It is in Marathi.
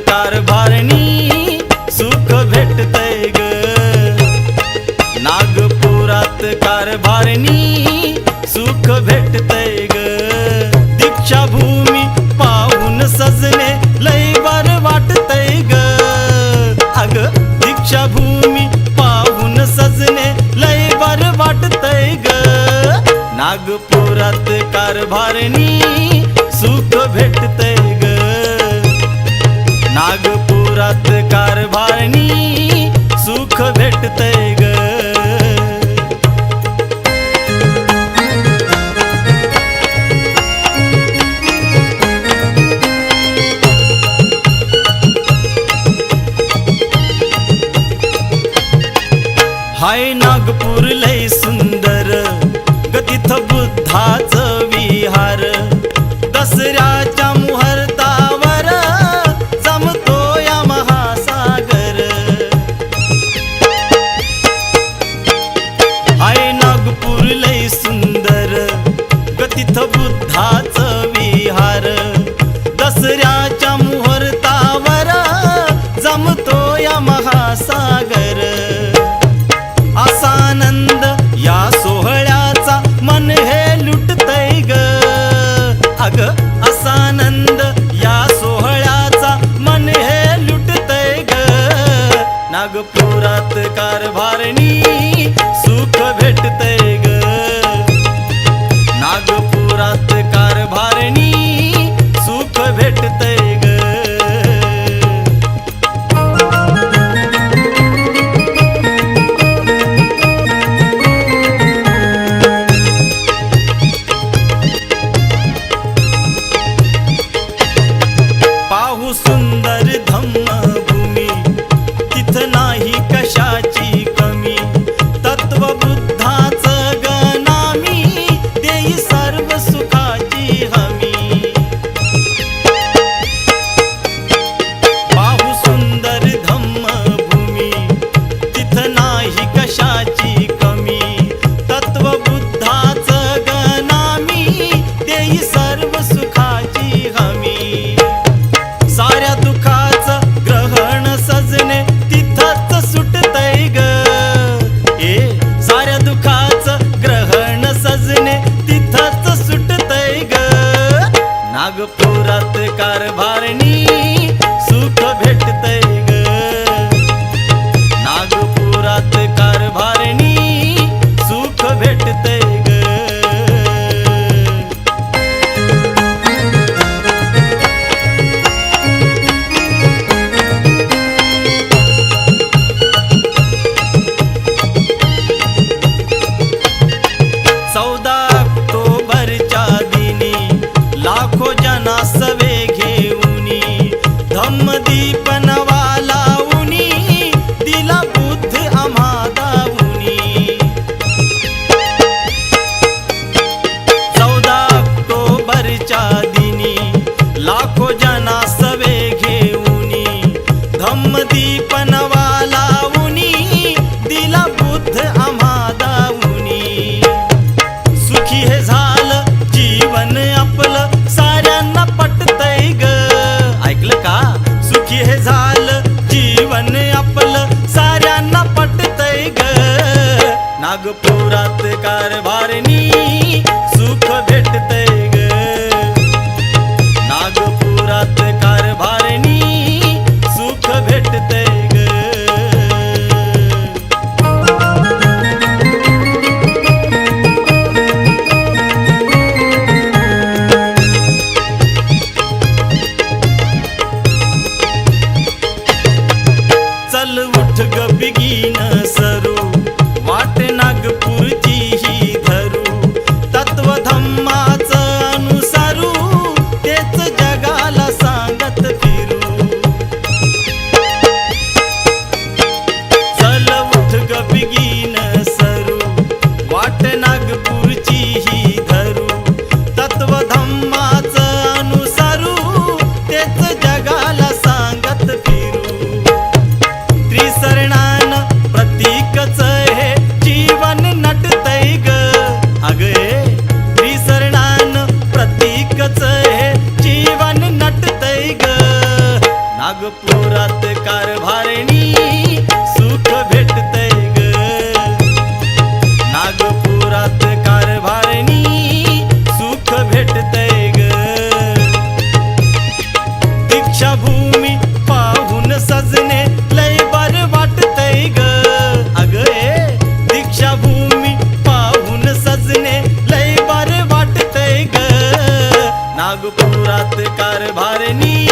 कारभारणी सुख भेटतय ग। नागपुरात कारभारणी सुख भेटतय ग। दीक्षाभूमी पाहून सजने लय बर वाटतय ग। अग दीक्षाभूमी पाहून सजने लय बर वाटतय ग। नागपुरात कारभारणी सुख भेटतय ग। नागपुरात कारभारणी सुख भेटतय ग। हाय नागपूर लय सुंदर ग तिथं बुद्धाचं विहार। दसऱ्याच्या मुहूर्तावर जमतो या महासागर। हाय नागपूर लय सुंदर ग तिथं बुद्धाचं विहार। दसऱ्याच्या मुहूर्तावर जमतो या महासागर। असा आनंद या सोहळ्याचा मन हे लुटतय ग। अग असा आनंद या सोहळ्याचा मन हे लुटतय ग। नागपुरात कारभारणी सुख भेटतय ग। नागपुरात कारभारणी सुख भेटतय ग। पाहू सुंदर धम्मभूमी तिथ नाही कशाची कमी। तत्व बुद्धाचं गनामी देई सर्व सुखाची हमी। पाहू सुंदर धम्मभूमी तिथ नाही कशाची कमी। तत्व बुद्धाचं गनामी देई सर्व सुखाची हमी। साऱ्या दुखाचं ग्रहण सजने तिथंच सुटतय ग। साऱ्या दुखाचं ग्रहण सजने तिथंच सुटतय ग। नागपुरात कारभारणी सुख भेटतय ग। नागपुरात कारभारणी सुख भेटतय ग। ऑक्टोबरच्या दिनी लाखो जना सवे घेऊनी धम्मदीप नवा लावूनी दिला बुद्ध आम्हा दावूनी। 14 ऑक्टोबरच्या दिनी लाखो जना सवे घेऊनी धम्मदीप नवा लावूनी दिला बुद्ध आम्हा दावूनी। सुखी हे झालं जीवन आपलं साऱ्यांना पटतय ग। ऐकलं का? सुखी हे झालं जीवन आपलं साऱ्यांना पटतय ग। नागपुरात कारभारणी सुख भेटतय ग। नागपुरात कारभारणी सुख भेटतय ग। चल उठ ग बिगीन सरू वाट नागपूरची ही धरू। तत्व धम्माचं अनुसरू तेच जगाला कारभारणी